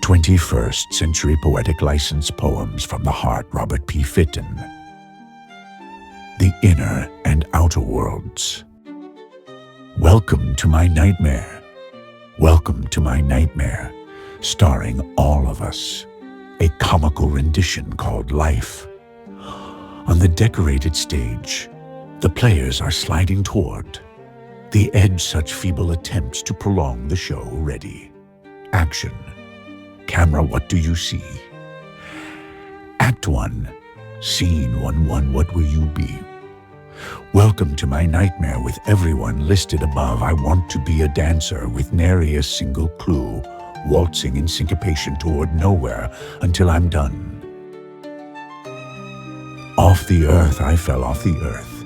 21st Century Poetic License Poems from the Heart, Robert P. Fitton. The Inner and Outer Worlds. Welcome to my nightmare. Welcome to my nightmare, starring all of us. A comical rendition called Life. On the decorated stage, the players are sliding toward the edge such feeble attempts to prolong the show. Ready. Action. Camera, what do you see? Act 1. Scene 1-1, what will you be? Welcome to my nightmare with everyone listed above. I want to be a dancer with nary a single clue, waltzing in syncopation toward nowhere until I'm done. Off the earth, I fell off the earth,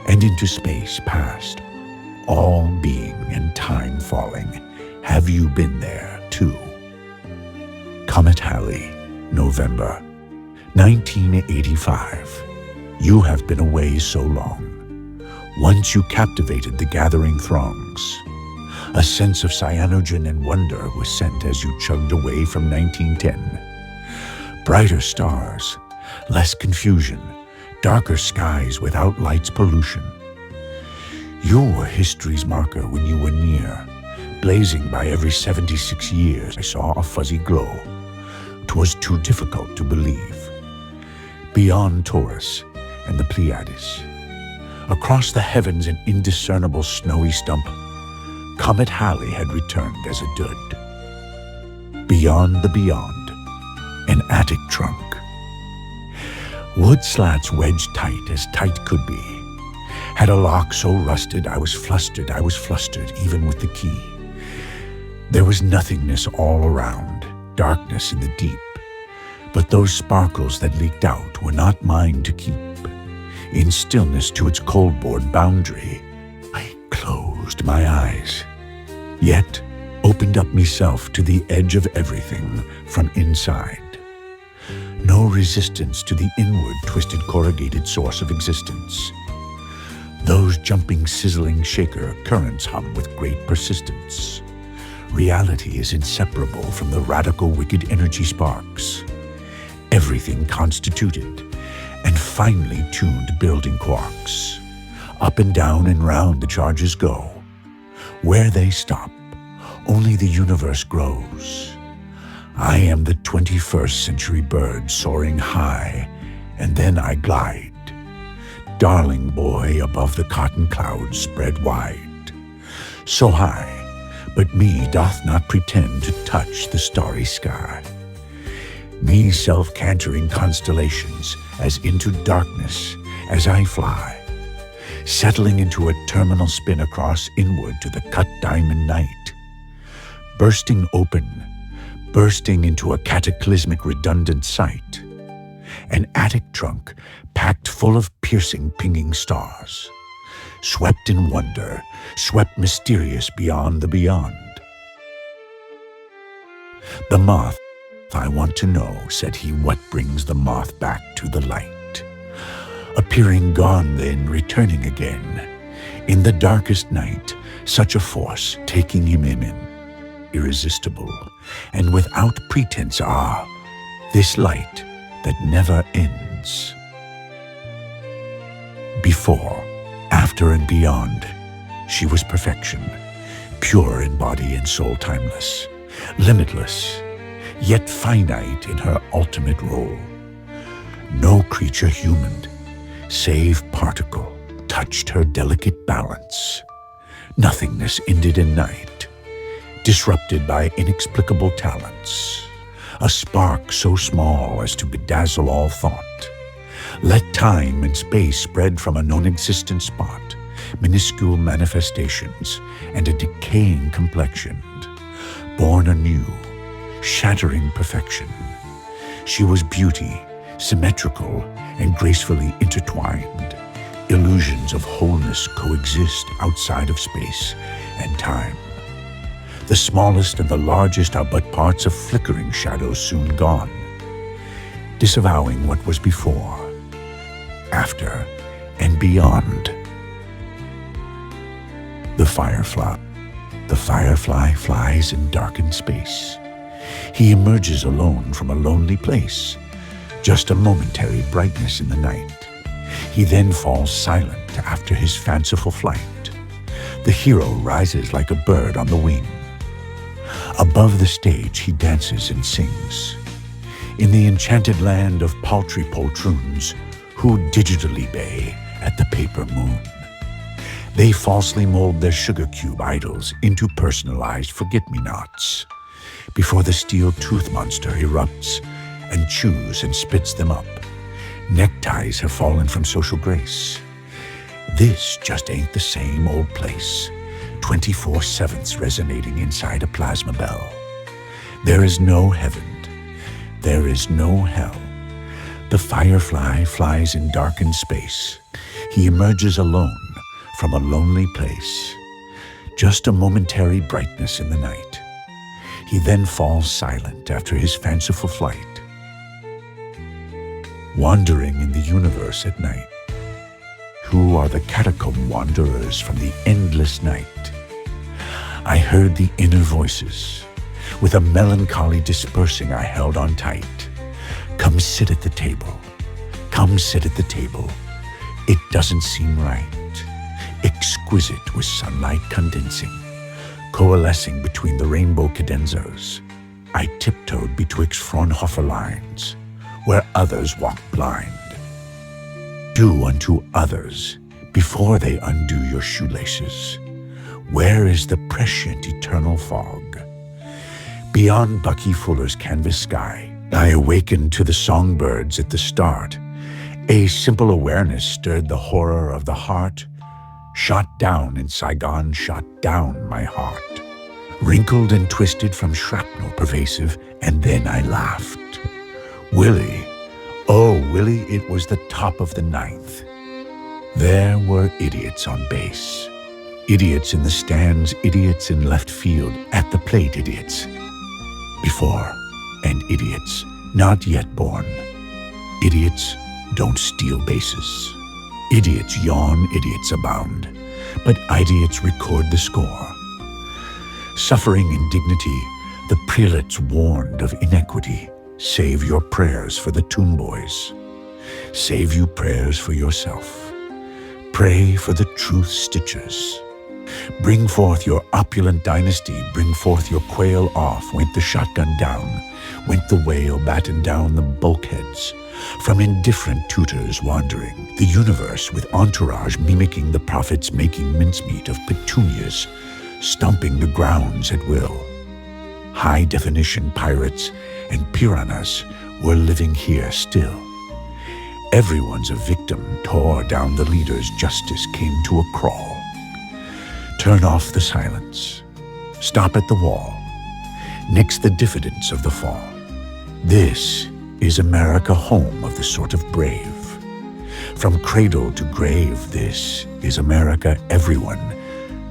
and into space past, all being and time falling. Have you been there too? Comet Halley, November 1985. You have been away so long. Once you captivated the gathering throngs. A sense of cyanogen and wonder was sent as you chugged away from 1910. Brighter stars, less confusion, darker skies without light's pollution. You were history's marker when you were near, blazing by every 76 years. I saw a fuzzy glow. 'Twas too difficult to believe. Beyond Taurus and the Pleiades, across the heavens an indiscernible snowy stump, Comet Halley had returned as a dud. Beyond the beyond, an attic trunk. Wood slats wedged tight as tight could be. Had a lock so rusted I was flustered, even with the key. There was nothingness all around, darkness in the deep. But those sparkles that leaked out were not mine to keep. In stillness to its cold-board boundary, I closed my eyes, yet opened up myself to the edge of everything from inside. No resistance to the inward twisted corrugated source of existence. Those jumping, sizzling shaker currents hum with great persistence. Reality is inseparable from the radical wicked energy sparks. Everything constituted and finely tuned building quarks. Up and down and round the charges go. Where they stop, only the universe grows. I am the 21st century bird soaring high, and then I glide. Darling boy above the cotton clouds spread wide. So high, but me doth not pretend to touch the starry sky. Me self-cantering constellations as into darkness as I fly, settling into a terminal spin across inward to the cut diamond night, bursting open, bursting into a cataclysmic redundant sight, an attic trunk packed full of piercing pinging stars, swept in wonder, swept mysterious beyond the beyond. The moth, I want to know, said he, what brings the moth back to the light? Appearing gone then, returning again, in the darkest night, such a force taking him in, irresistible, and without pretense, this light that never ends. Before, after, and beyond, she was perfection, pure in body and soul, timeless, limitless, yet finite in her ultimate role. No creature human, save particle, touched her delicate balance. Nothingness ended in night, disrupted by inexplicable talents. A spark so small as to bedazzle all thought. Let time and space spread from a non-existent spot, minuscule manifestations, and a decaying complexion. Born anew, shattering perfection. She was beauty, symmetrical and gracefully intertwined. Illusions of wholeness coexist outside of space and time. The smallest and the largest are but parts of flickering shadows soon gone, disavowing what was before, after, and beyond. The firefly flies in darkened space. He emerges alone from a lonely place, just a momentary brightness in the night. He then falls silent after his fanciful flight. The hero rises like a bird on the wing. Above the stage he dances and sings. In the enchanted land of paltry poltroons, who digitally bay at the paper moon. They falsely mold their sugar cube idols into personalized forget-me-nots before the steel tooth monster erupts and chews and spits them up. Neckties have fallen from social grace. This just ain't the same old place, 24/7 resonating inside a plasma bell. There is no heaven. There is no hell. The firefly flies in darkened space. He emerges alone from a lonely place, just a momentary brightness in the night. He then falls silent after his fanciful flight, wandering in the universe at night. Who are the catacomb wanderers from the endless night? I heard the inner voices. With a melancholy dispersing, I held on tight. Come sit at the table. Come sit at the table. It doesn't seem right. Exquisite with sunlight condensing, coalescing between the rainbow cadenzas. I tiptoed betwixt Fraunhofer lines, where others walked blind. Do unto others before they undo your shoelaces. Where is the prescient eternal fog? Beyond Bucky Fuller's canvas sky, I awakened to the songbirds at the start. A simple awareness stirred the horror of the heart. Shot down in Saigon, shot down my heart. Wrinkled and twisted from shrapnel pervasive, and then I laughed. Willie, oh Willie, it was the top of the ninth. There were idiots on base. Idiots in the stands, idiots in left field, at the plate idiots. Before, and idiots not yet born. Idiots don't steal bases. Idiots yawn, idiots abound, but idiots record the score. Suffering indignity, the prelates warned of inequity. Save your prayers for the tomb boys. Save you prayers for yourself. Pray for the truth stitchers. Bring forth your opulent dynasty, bring forth your quail off. Went the shotgun down, went the whale battened down the bulkheads. From indifferent tutors wandering, the universe with entourage mimicking the prophets, making mincemeat of petunias, stomping the grounds at will. High-definition pirates and piranhas were living here still. Everyone's a victim, tore down the leader's justice, came to a crawl. Turn off the silence. Stop at the wall. Next the diffidence of the fall. This is America, home of the sort of brave. From cradle to grave, this is America, everyone.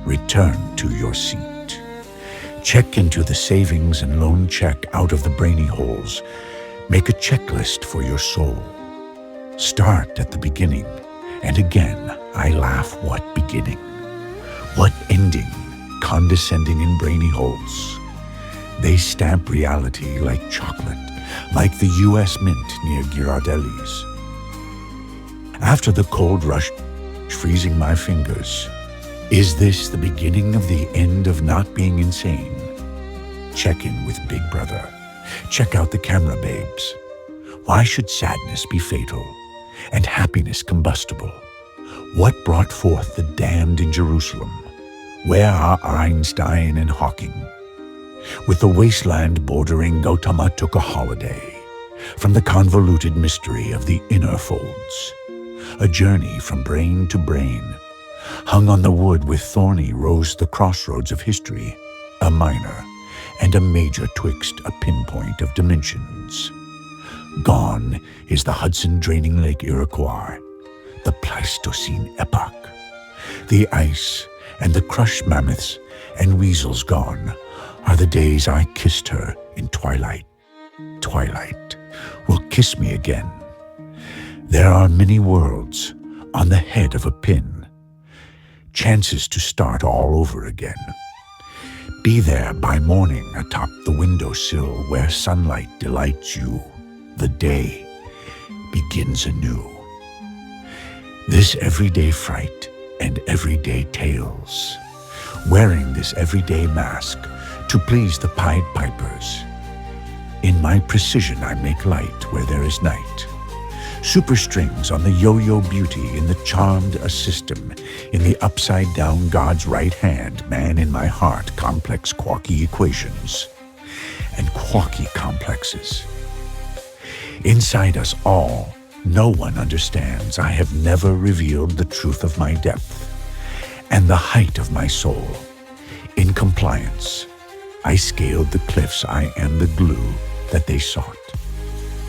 Return to your seat. Check into the savings and loan check out of the brainy holes. Make a checklist for your soul. Start at the beginning, and again I laugh, what beginning? What ending, condescending in brainy holes? They stamp reality like chocolate, like the U.S. Mint near Ghirardelli's. After the cold rush freezing my fingers, is this the beginning of the end of not being insane? Check in with Big Brother. Check out the camera babes. Why should sadness be fatal and happiness combustible? What brought forth the damned in Jerusalem? Where are Einstein and Hawking? With the wasteland bordering, Gautama took a holiday from the convoluted mystery of the inner folds. A journey from brain to brain. Hung on the wood with thorny rose the crossroads of history, a minor and a major twixt a pinpoint of dimensions. Gone is the Hudson draining Lake Iroquois, the Pleistocene epoch. The ice and the crushed mammoths and weasels gone are the days I kissed her in twilight. Twilight will kiss me again. There are many worlds on the head of a pin. Chances to start all over again. Be there by morning atop the windowsill where sunlight delights you. The day begins anew. This everyday fright and everyday tales, wearing this everyday mask to please the Pied Pipers. In my precision I make light where there is night. Super strings on the yo-yo beauty in the charmed a system, in the upside-down God's right hand, man in my heart, complex quarky equations and quarky complexes. Inside us all, no one understands. I have never revealed the truth of my depth and the height of my soul. In compliance, I scaled the cliffs. I am the glue that they sought.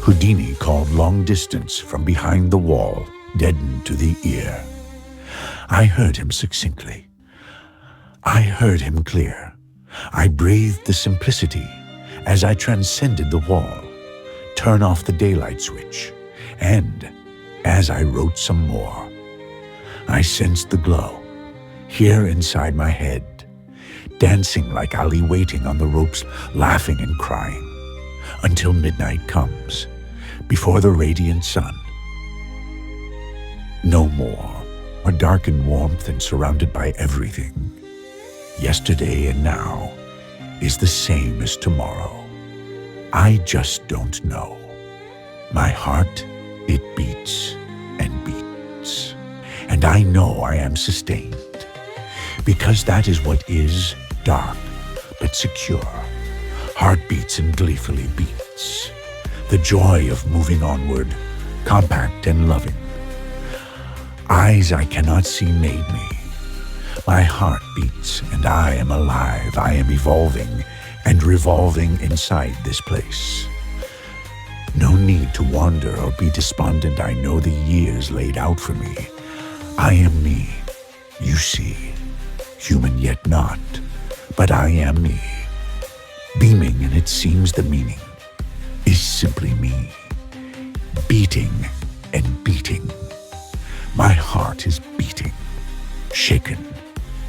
Houdini called long distance from behind the wall, deadened to the ear. I heard him succinctly. I heard him clear. I breathed the simplicity as I transcended the wall, turn off the daylight switch, and as I wrote some more, I sensed the glow here inside my head, dancing like Ali waiting on the ropes, laughing and crying, until midnight comes, before the radiant sun. No more, a darkened warmth and surrounded by everything. Yesterday and now is the same as tomorrow. I just don't know. My heart, it beats and beats, and I know I am sustained, because that is what is dark but secure. Heart beats and gleefully beats. The joy of moving onward, compact and loving. Eyes I cannot see made me. My heart beats and I am alive. I am evolving and revolving inside this place. No need to wander or be despondent. I know the years laid out for me. I am me, you see, human yet not, but I am me. Beaming, and it seems the meaning is simply me, beating and beating. My heart is beating, shaken,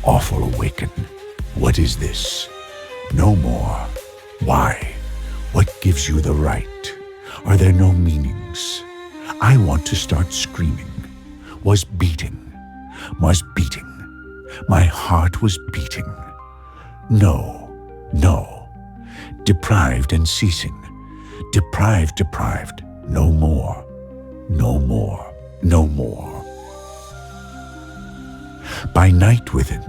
awful awaken. What is this? No more. Why? What gives you the right? Are there no meanings? I want to start screaming. Was beating. My heart was beating. No, no. Deprived and ceasing. Deprived. No more. No more. No more. By night within,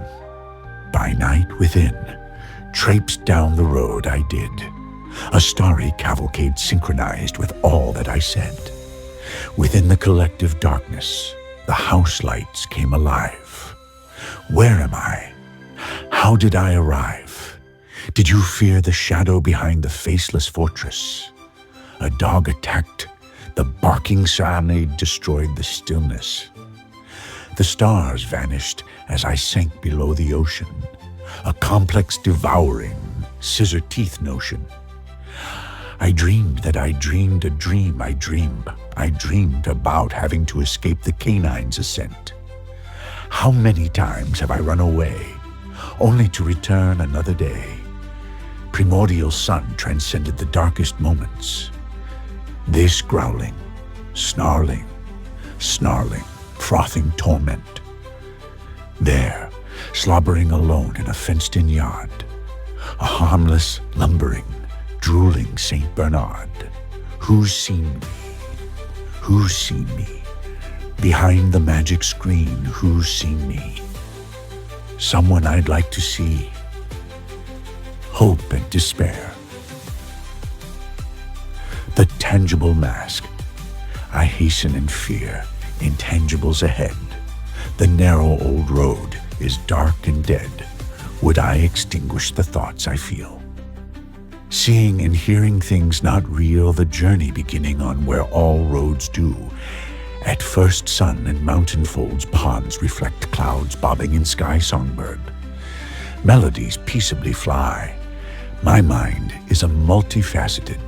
traipsed down the road I did, a starry cavalcade synchronized with all that I said. Within the collective darkness, the house lights came alive. Where am I? How did I arrive? Did you fear the shadow behind the faceless fortress? A dog attacked, the barking cyanide destroyed the stillness. The stars vanished as I sank below the ocean, a complex devouring, scissor teeth notion. I dreamed that I dreamed a dream I dreamed about having to escape the canine's ascent. How many times have I run away, only to return another day? Primordial sun transcended the darkest moments. This growling, snarling, frothing torment. There, slobbering alone in a fenced-in yard, a harmless, lumbering, drooling Saint Bernard. Who's seen me? Who's seen me? Behind the magic screen, who's seen me? Someone I'd like to see. Hope and despair. The tangible mask. I hasten in fear. Intangibles ahead. The narrow old road is dark and dead. Would I extinguish the thoughts I feel? Seeing and hearing things not real, the journey beginning on where all roads do. At first sun and mountain folds, ponds reflect clouds bobbing in sky songbird. Melodies peaceably fly. My mind is a multifaceted,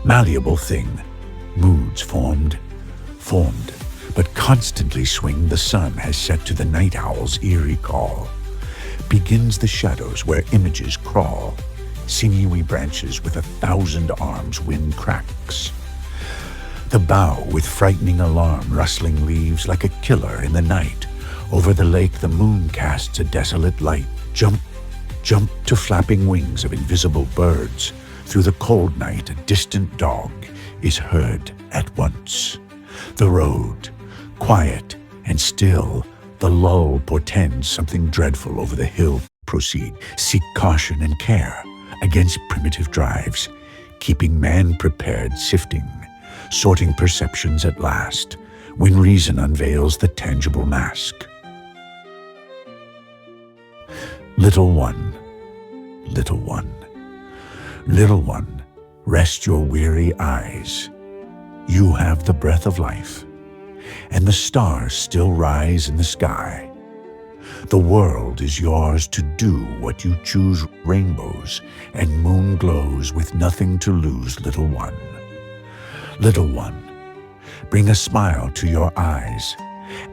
malleable thing. Moods formed, but constantly swing. The sun has set to the night owl's eerie call. begins the shadows where images crawl, sinewy branches with 1,000 arms wind cracks. The bough with frightening alarm, rustling leaves like a killer in the night. Over the lake the moon casts a desolate light. Jump, jump to flapping wings of invisible birds. Through the cold night a distant dog is heard at once. The road, quiet and still, the lull portends something dreadful over the hill. Proceed, seek caution and care against primitive drives, keeping man prepared, sifting, sorting perceptions at last, when reason unveils the tangible mask. Little one, little one, little one, rest your weary eyes. You have the breath of life, and the stars still rise in the sky. The world is yours to do what you choose. Rainbows and moon glows with nothing to lose, little one. Little one, bring a smile to your eyes.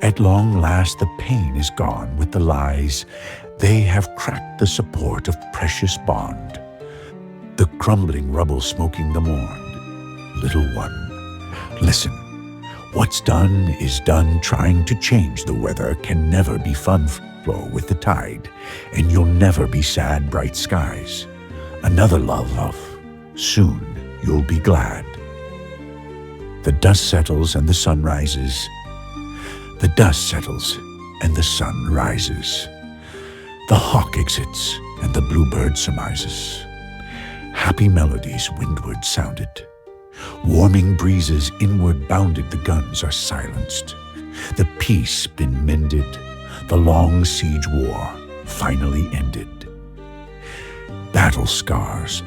At long last the pain is gone with the lies. They have cracked the support of precious bond. The crumbling rubble smoking the morn. Little one, listen. What's done is done. Trying to change the weather can never be fun. Flow with the tide, and you'll never be sad. Bright skies, another love. Soon you'll be glad. The dust settles and the sun rises. The dust settles and the sun rises. The hawk exits and the bluebird surmises. Happy melodies windward sounded. Warming breezes inward bounded. The guns are silenced. The peace been mended. The long siege war finally ended. Battle scars,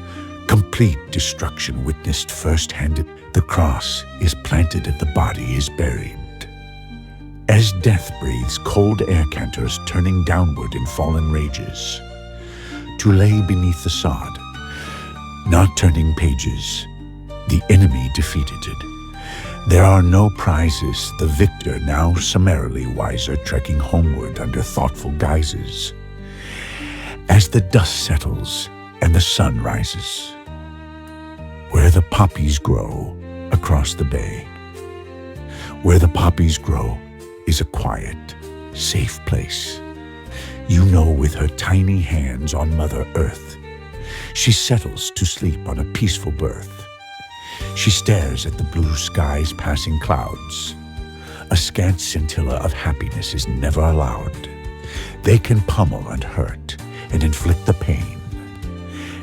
complete destruction witnessed firsthand. The cross is planted and the body is buried. As death breathes, cold air canters turning downward in fallen rages. To lay beneath the sod, not turning pages, the enemy defeated. There are no prizes, the victor now summarily wiser, trekking homeward under thoughtful guises. As the dust settles and the sun rises, where the poppies grow across the bay, where the poppies grow is a quiet, safe place. You know, with her tiny hands on Mother Earth, she settles to sleep on a peaceful berth. She stares at the blue skies passing clouds. A scant scintilla of happiness is never allowed. They can pummel and hurt and inflict the pain.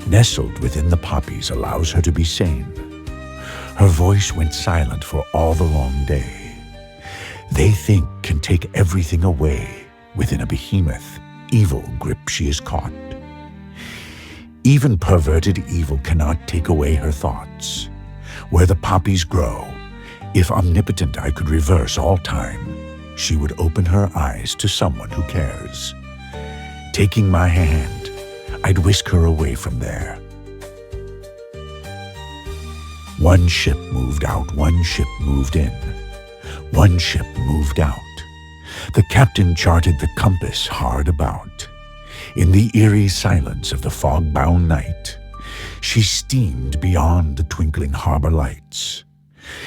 Nestled within the poppies allows her to be sane. Her voice went silent for all the long day. They think can take everything away. Within a behemoth, evil grip she is caught. Even perverted evil cannot take away her thoughts. Where the poppies grow, if omnipotent I could reverse all time, she would open her eyes to someone who cares. Taking my hand, I'd whisk her away from there. One ship moved out, one ship moved in. One ship moved out. The captain charted the compass hard about. In the eerie silence of the fog-bound night, she steamed beyond the twinkling harbor lights.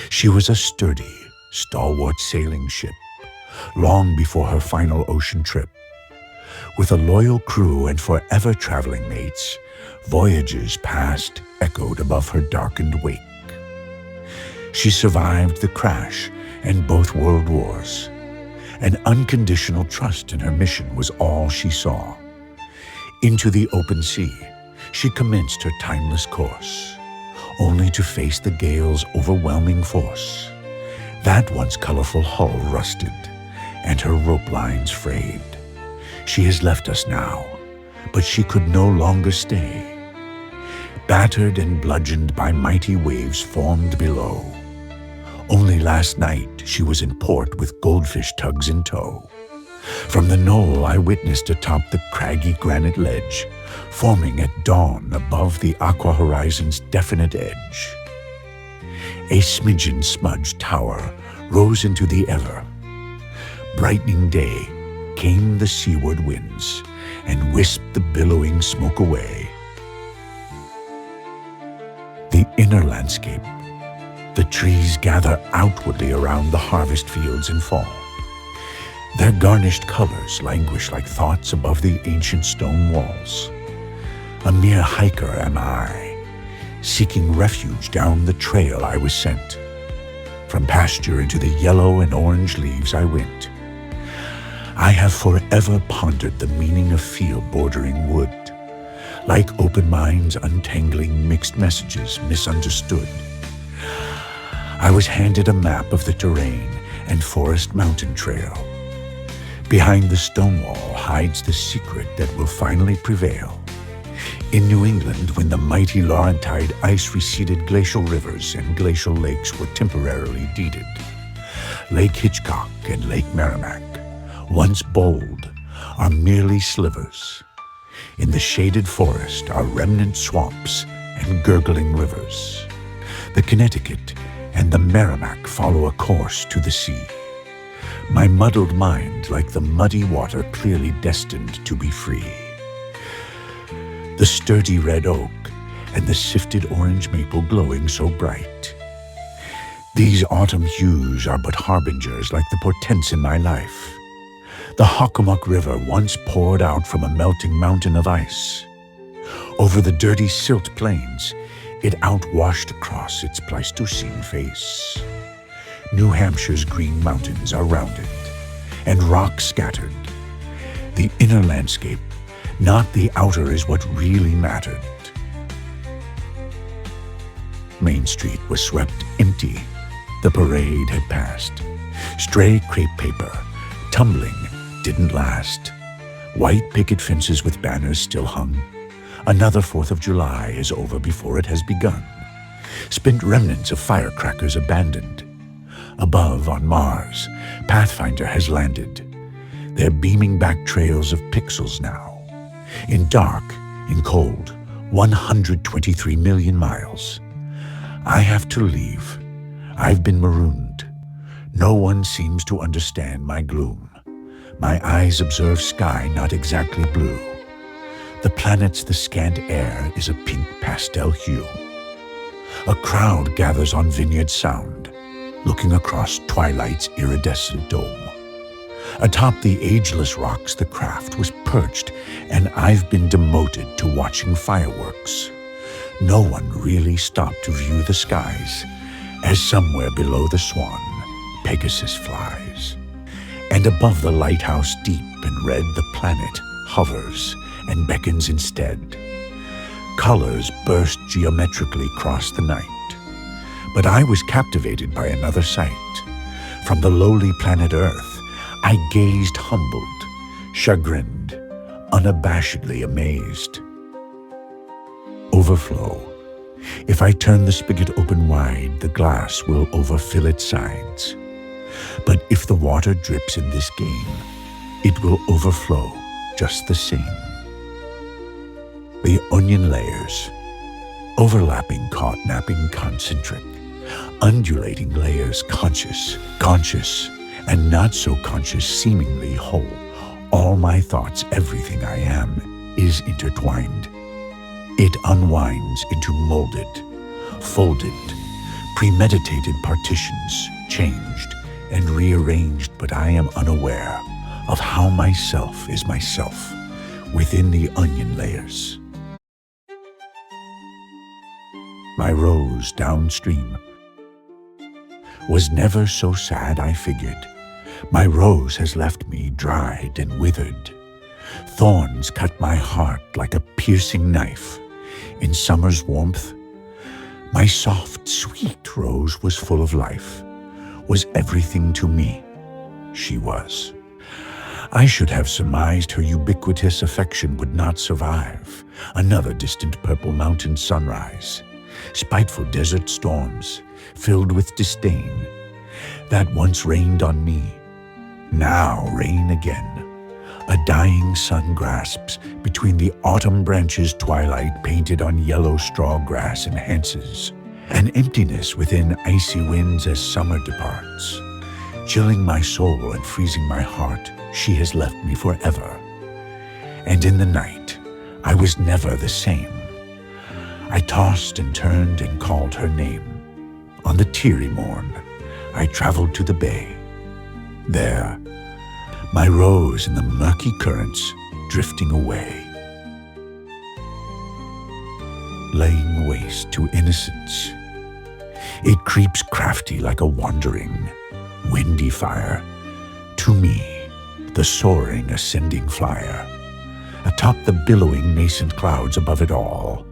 She was a sturdy, stalwart sailing ship, long before her final ocean trip. With a loyal crew and forever traveling mates, voyages past echoed above her darkened wake. She survived the crash and both world wars. An unconditional trust in her mission was all she saw. Into the open sea, she commenced her timeless course, only to face the gale's overwhelming force. That once colorful hull rusted, and her rope lines frayed. She has left us now, but she could no longer stay. Battered and bludgeoned by mighty waves formed below. Only last night she was in port with goldfish tugs in tow. From the knoll I witnessed atop the craggy granite ledge, forming at dawn above the aqua horizon's definite edge. A smidgen smudged tower rose into the ever. Brightening day came the seaward winds, and wisp the billowing smoke away. The inner landscape. The trees gather outwardly around the harvest fields in fall. Their garnished colors languish like thoughts above the ancient stone walls. A mere hiker am I, seeking refuge down the trail I was sent. From pasture into the yellow and orange leaves I went. I have forever pondered the meaning of field bordering wood, like open minds untangling mixed messages misunderstood. I was handed a map of the terrain and forest mountain trail. Behind the stone wall hides the secret that will finally prevail. In New England, when the mighty Laurentide ice-receded glacial rivers and glacial lakes were temporarily deeded, Lake Hitchcock and Lake Merrimack, once bold, are merely slivers. In the shaded forest are remnant swamps and gurgling rivers. The Connecticut and the Merrimack follow a course to the sea. My muddled mind, like the muddy water clearly destined to be free. The sturdy red oak and the sifted orange maple glowing so bright. These autumn hues are but harbingers like the portents in my life. The Hockomock River once poured out from a melting mountain of ice. Over the dirty silt plains, it outwashed across its Pleistocene face. New Hampshire's green mountains are rounded, and rock scattered. The inner landscape, not the outer, is what really mattered. Main Street was swept empty. The parade had passed. Stray crepe paper, tumbling, didn't last. White picket fences with banners still hung. Another 4th of July is over before it has begun. Spent remnants of firecrackers abandoned. Above, on Mars, Pathfinder has landed. They're beaming back trails of pixels now. In dark, in cold, 123 million miles. I have to leave. I've been marooned. No one seems to understand my gloom. My eyes observe sky not exactly blue. The planet's the scant air is a pink pastel hue. A crowd gathers on Vineyard Sound, looking across twilight's iridescent dome. Atop the ageless rocks the craft was perched, and I've been demoted to watching fireworks. No one really stopped to view the skies, as somewhere below the Swan, Pegasus flies. And above the lighthouse deep and red the planet hovers and beckons instead. Colors burst geometrically across the night. But I was captivated by another sight. From the lowly planet Earth, I gazed humbled, chagrined, unabashedly amazed. Overflow. If I turn the spigot open wide, the glass will overfill its sides. But if the water drips in this game, it will overflow just the same. The onion layers, overlapping, caught, napping, concentric, undulating layers, conscious, and not so conscious, seemingly whole. All my thoughts, everything I am, is intertwined. It unwinds into molded, folded, premeditated partitions, changed and rearranged, but I am unaware of how myself is myself within the onion layers. My rose downstream was never so sad, I figured. My rose has left me dried and withered. Thorns cut my heart like a piercing knife. In summer's warmth, my soft, sweet rose was full of life, was everything to me. She was. I should have surmised her ubiquitous affection would not survive another distant purple mountain sunrise, spiteful desert storms filled with disdain that once rained on me, now rain again. A dying sun grasps between the autumn branches, twilight painted on yellow straw grass enhances an emptiness within icy winds as summer departs. Chilling my soul and freezing my heart, she has left me forever. and in the night I was never the same. I tossed and turned and called her name. On the teary morn, I traveled to the bay. There, my rose in the murky currents drifting away, laying waste to innocence. It creeps crafty like a wandering, windy fire, to me, the soaring, ascending flyer, atop the billowing nascent clouds above it all.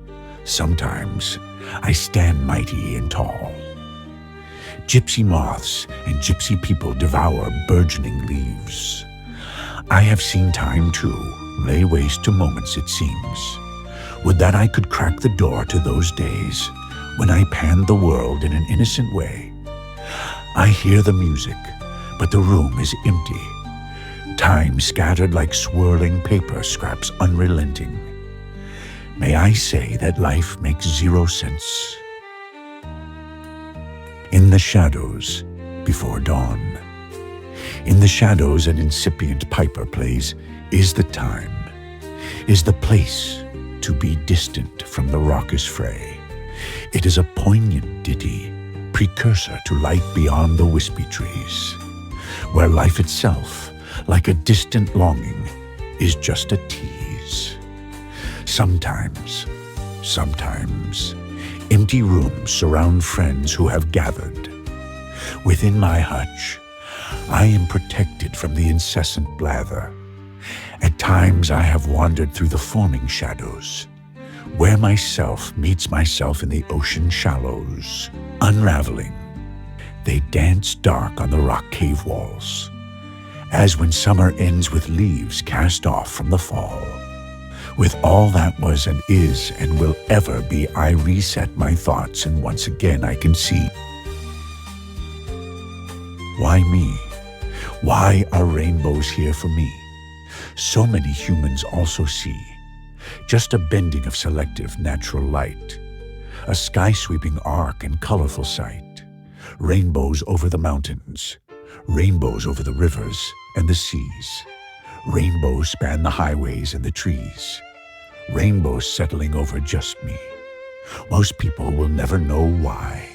Sometimes I stand mighty and tall. Gypsy moths and gypsy people devour burgeoning leaves. I have seen time too lay waste to moments, it seems. Would that I could crack the door to those days when I panned the world in an innocent way. I hear the music, but the room is empty. Time scattered like swirling paper scraps unrelenting. May I say that life makes zero sense. In the shadows before dawn. In the shadows an incipient piper plays, is the time, is the place to be distant from the raucous fray. It is a poignant ditty, precursor to light beyond the wispy trees, where life itself, like a distant longing, is just a tease. Sometimes, empty rooms surround friends who have gathered. Within my hutch, I am protected from the incessant blather. At times I have wandered through the forming shadows, where myself meets myself in the ocean shallows. Unraveling, they dance dark on the rock cave walls, as when summer ends with leaves cast off from the fall. With all that was and is and will ever be, I reset my thoughts, and once again I can see. Why me? Why are rainbows here for me? So many humans also see. Just a bending of selective natural light. A sky-sweeping arc and colorful sight. Rainbows over the mountains. Rainbows over the rivers and the seas. Rainbows span the highways and the trees. Rainbows settling over just me. Most people will never know why.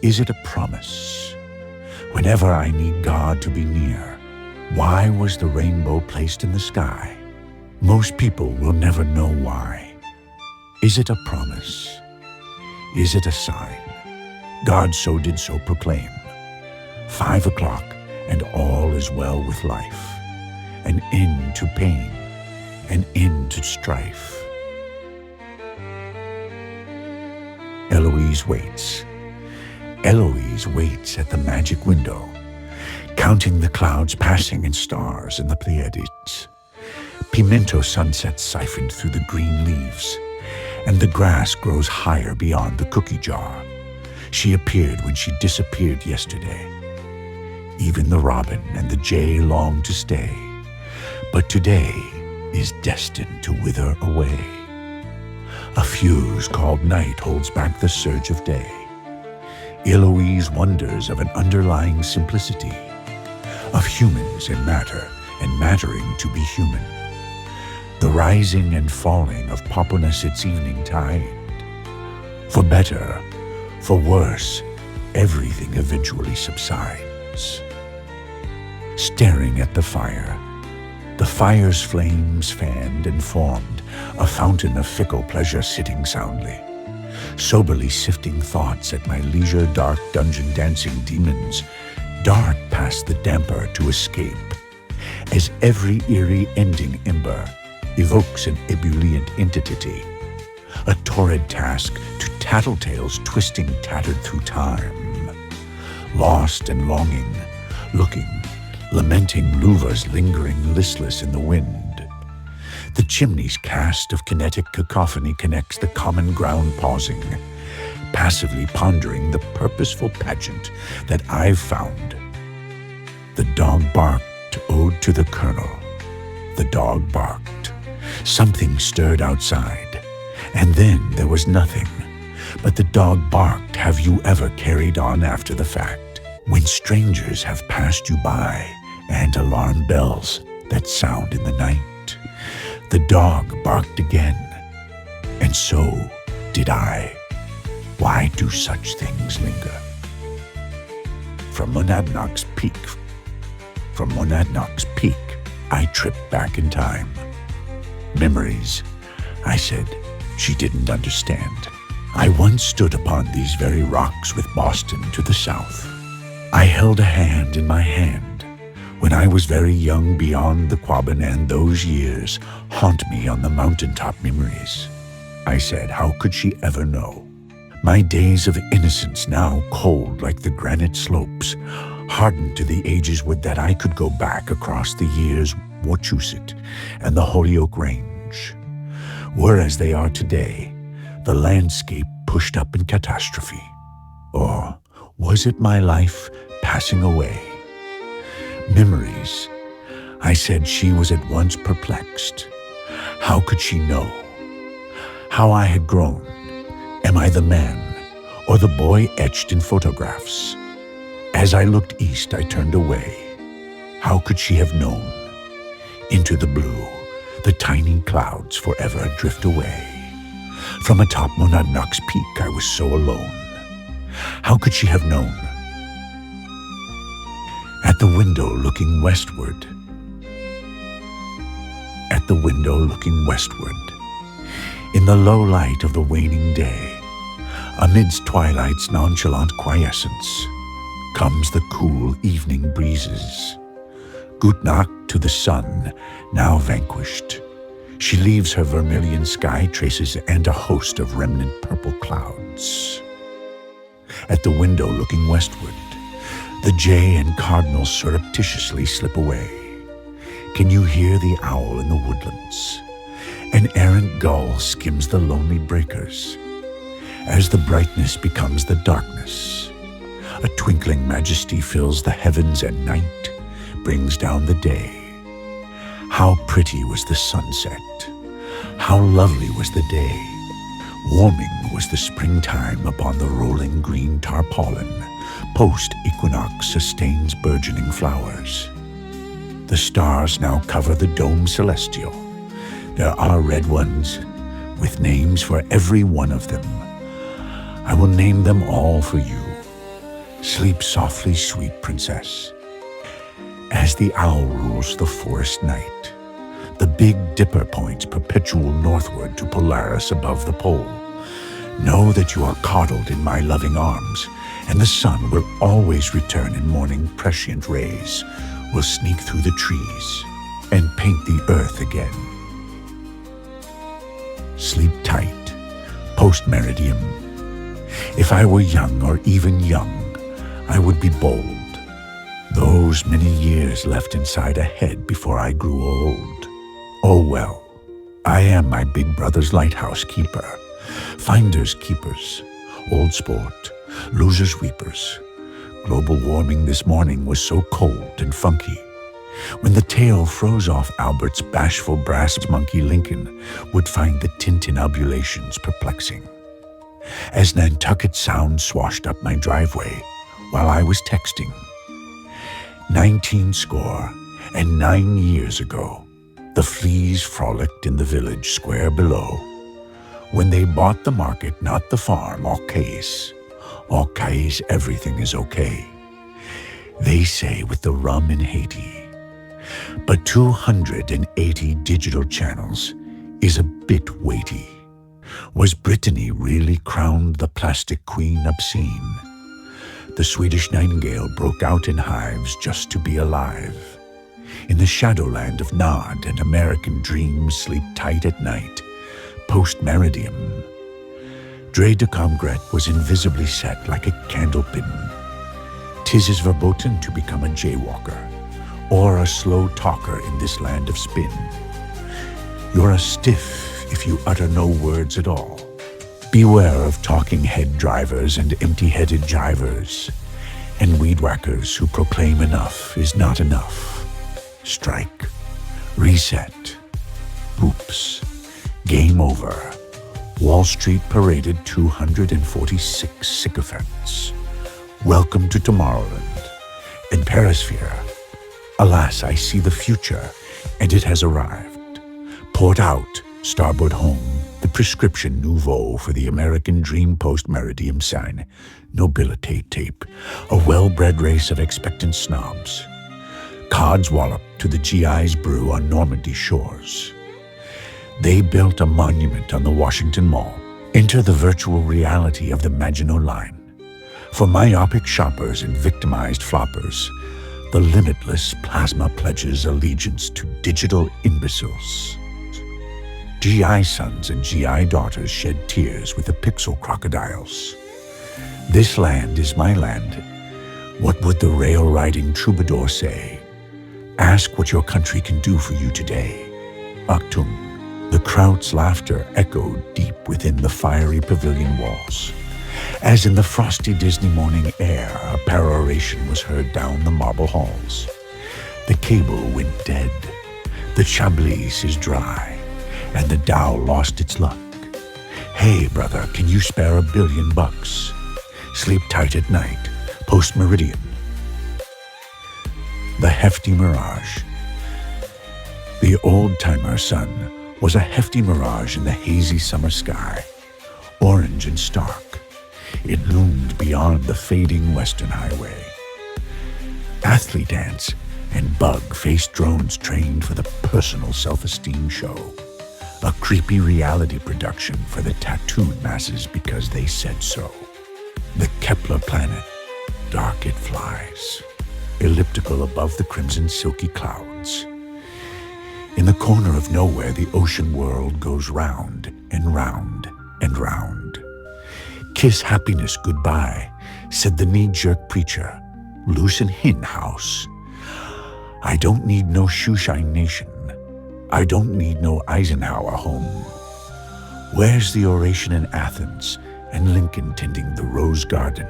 Is it a promise? Whenever I need God to be near, why was the rainbow placed in the sky? Most people will never know why. Is it a promise? Is it a sign? God so did so proclaim. 5 o'clock and all is well with life. An end to pain, an end to strife. Eloise waits. Eloise waits at the magic window, counting the clouds passing and stars in the Pleiades. Pimento sunsets siphoned through the green leaves, and the grass grows higher beyond the cookie jar. She appeared when she disappeared yesterday. Even the robin and the jay long to stay, but today is destined to wither away. A fuse called night holds back the surge of day. Eloise wonders of an underlying simplicity, of humans and mattering to be human. The rising and falling of Paponesset's evening tide. For better, for worse, everything eventually subsides. Staring at the fire's flames fanned and formed a fountain of fickle pleasure sitting soundly, soberly sifting thoughts at my leisure. Dark dungeon dancing demons dart past the damper to escape, as every eerie ending ember evokes an ebullient entity, a torrid task to tattletales twisting tattered through time, lost and longing, looking, lamenting louvers lingering listless in the wind. The chimney's cast of kinetic cacophony connects the common ground, pausing, passively pondering the purposeful pageant that I've found. The dog barked, ode to the colonel. The dog barked. Something stirred outside, and then there was nothing. But the dog barked. Have you ever carried on after the fact, when strangers have passed you by, and alarm bells that sound in the night? The dog barked again, and so did I. Why do such things linger? From Monadnock's Peak, I tripped back in time. Memories, I said. She didn't understand. I once stood upon these very rocks with Boston to the south. I held a hand in my hand when I was very young beyond the Quabbin, and those years haunt me on the mountaintop memories. I said, how could she ever know? My days of innocence now cold like the granite slopes, hardened to the ages, would that I could go back across the years, Wachusett and the Holyoke Range. Were as they are today, the landscape pushed up in catastrophe. Or was it my life passing away? Memories, I said. She was at once perplexed. How could she know? How I had grown. Am I the man or the boy etched in photographs? As I looked east, I turned away. How could she have known? Into the blue, the tiny clouds forever drift away. From atop Monadnock's Peak, I was so alone. How could she have known? At the window looking westward. At the window looking westward. In the low light of the waning day, amidst twilight's nonchalant quiescence, comes the cool evening breezes. Good Nacht to the sun, now vanquished. She leaves her vermilion sky traces and a host of remnant purple clouds. At the window looking westward, the jay and cardinal surreptitiously slip away. Can you hear the owl in the woodlands? An errant gull skims the lonely breakers. As the brightness becomes the darkness, a twinkling majesty fills the heavens, and night brings down the day. How pretty was the sunset. How lovely was the day. Warming was the springtime upon the rolling green tarpaulin. Post-equinox sustains burgeoning flowers. The stars now cover the dome celestial. There are red ones, with names for every one of them. I will name them all for you. Sleep softly, sweet princess. As the owl rules the forest night, the Big Dipper points perpetual northward to Polaris above the pole. Know that you are coddled in my loving arms, and the sun will always return in morning prescient rays, will sneak through the trees and paint the earth again. Sleep tight, post-meridium. If I were young or even young, I would be bold. Those many years left inside a head before I grew old. Oh well, I am my big brother's lighthouse keeper, finders keepers, old sport, losers weepers. Global warming this morning was so cold and funky. When the tail froze off Albert's bashful brass monkey, Lincoln would find the tintinnabulations perplexing. As Nantucket Sound swashed up my driveway while I was texting. 19 years ago, the fleas frolicked in the village square below. When they bought the market, not the farm, all case, everything is okay. They say with the rum in Haiti. But 280 digital channels is a bit weighty. Was Brittany really crowned the plastic queen obscene? The Swedish nightingale broke out in hives just to be alive. In the shadowland of Nod and American dreams sleep tight at night, post-meridium. Dre de Comgret was invisibly set like a candlepin. 'Tis is verboten to become a jaywalker, or a slow talker in this land of spin. You're a stiff if you utter no words at all. Beware of talking head drivers and empty-headed jivers, and weed whackers who proclaim enough is not enough. Strike, reset, oops, game over. Wall Street paraded 246 sycophants. Welcome to Tomorrowland and Perisphere. Alas, I see the future, and it has arrived. Port out, starboard home, the prescription nouveau for the American Dream Post-Meridium sign, nobility tape, a well-bred race of expectant snobs. Codswallop to the GI's brew on Normandy shores. They built a monument on the Washington Mall. Enter the virtual reality of the Maginot Line. For myopic shoppers and victimized floppers, the limitless plasma pledges allegiance to digital imbeciles. GI sons and GI daughters shed tears with the pixel crocodiles. This land is my land. What would the rail-riding troubadour say? Ask what your country can do for you today. Achtung. The Kraut's laughter echoed deep within the fiery pavilion walls. As in the frosty Disney morning air, a peroration was heard down the marble halls. The cable went dead. The Chablis is dry, and the Dow lost its luck. Hey, brother, can you spare $1 billion? Sleep tight at night, post-meridian. The hefty mirage. The old-timer sun was a hefty mirage in the hazy summer sky, orange and stark. It loomed beyond the fading western highway. Athlete ants and bug-faced drones trained for the personal self-esteem show. A creepy reality production for the tattooed masses because they said so. The Kepler planet, dark it flies, elliptical above the crimson silky clouds. In the corner of nowhere, the ocean world goes round and round and round. Kiss happiness goodbye, said the knee-jerk preacher. Loosen hin house. I don't need no shoeshine nation. I don't need no Eisenhower home. Where's the oration in Athens and Lincoln tending the rose garden?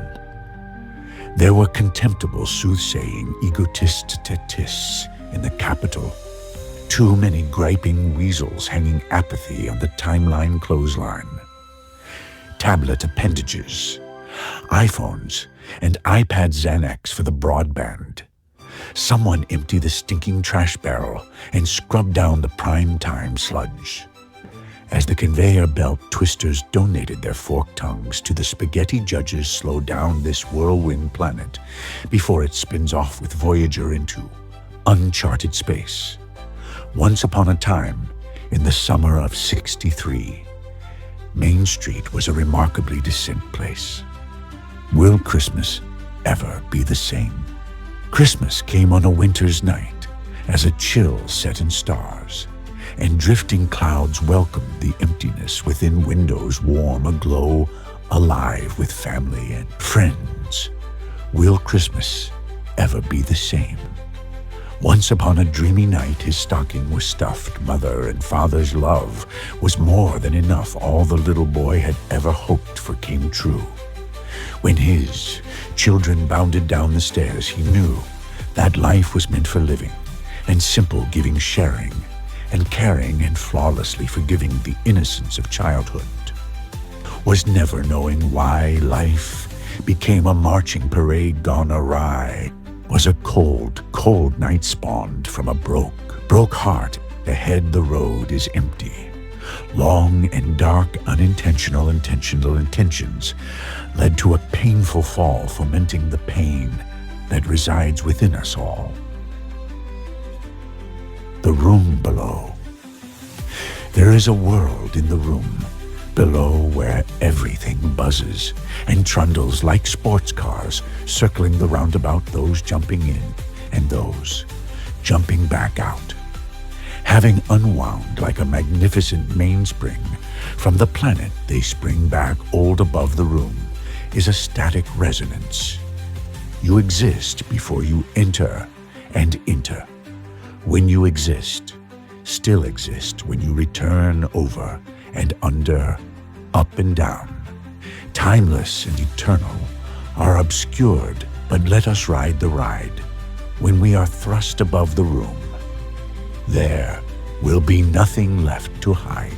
There were contemptible soothsaying egotists in the capital. Too many griping weasels hanging apathy on the timeline clothesline. Tablet appendages, iPhones, and iPad Xanax for the broadband. Someone empty the stinking trash barrel and scrub down the prime time sludge. As the conveyor belt twisters donated their forked tongues to the spaghetti judges, slow down this whirlwind planet before it spins off with Voyager into uncharted space. Once upon a time, in the summer of '63, Main Street was a remarkably decent place. Will Christmas ever be the same? Christmas came on a winter's night, as a chill set in stars, and drifting clouds welcomed the emptiness within windows warm aglow, alive with family and friends. Will Christmas ever be the same? Once upon a dreamy night, his stocking was stuffed. Mother and father's love was more than enough. All the little boy had ever hoped for came true. When his children bounded down the stairs, he knew that life was meant for living, and simple giving, sharing, and caring, and flawlessly forgiving the innocence of childhood. Was never knowing why life became a marching parade gone awry. Was a cold, cold night spawned from a broke heart. Ahead the road is empty. Long and dark, intentional intentions led to a painful fall, fomenting the pain that resides within us all. The room below. There is a world in the room below where everything buzzes and trundles like sports cars, circling the roundabout, those jumping in and those jumping back out. Having unwound like a magnificent mainspring from the planet, they spring back old above the room is a static resonance. You exist before you enter and enter. When you exist, still exist when you return over and under, up and down. Timeless and eternal are obscured, but let us ride the ride. When we are thrust above the room, there will be nothing left to hide.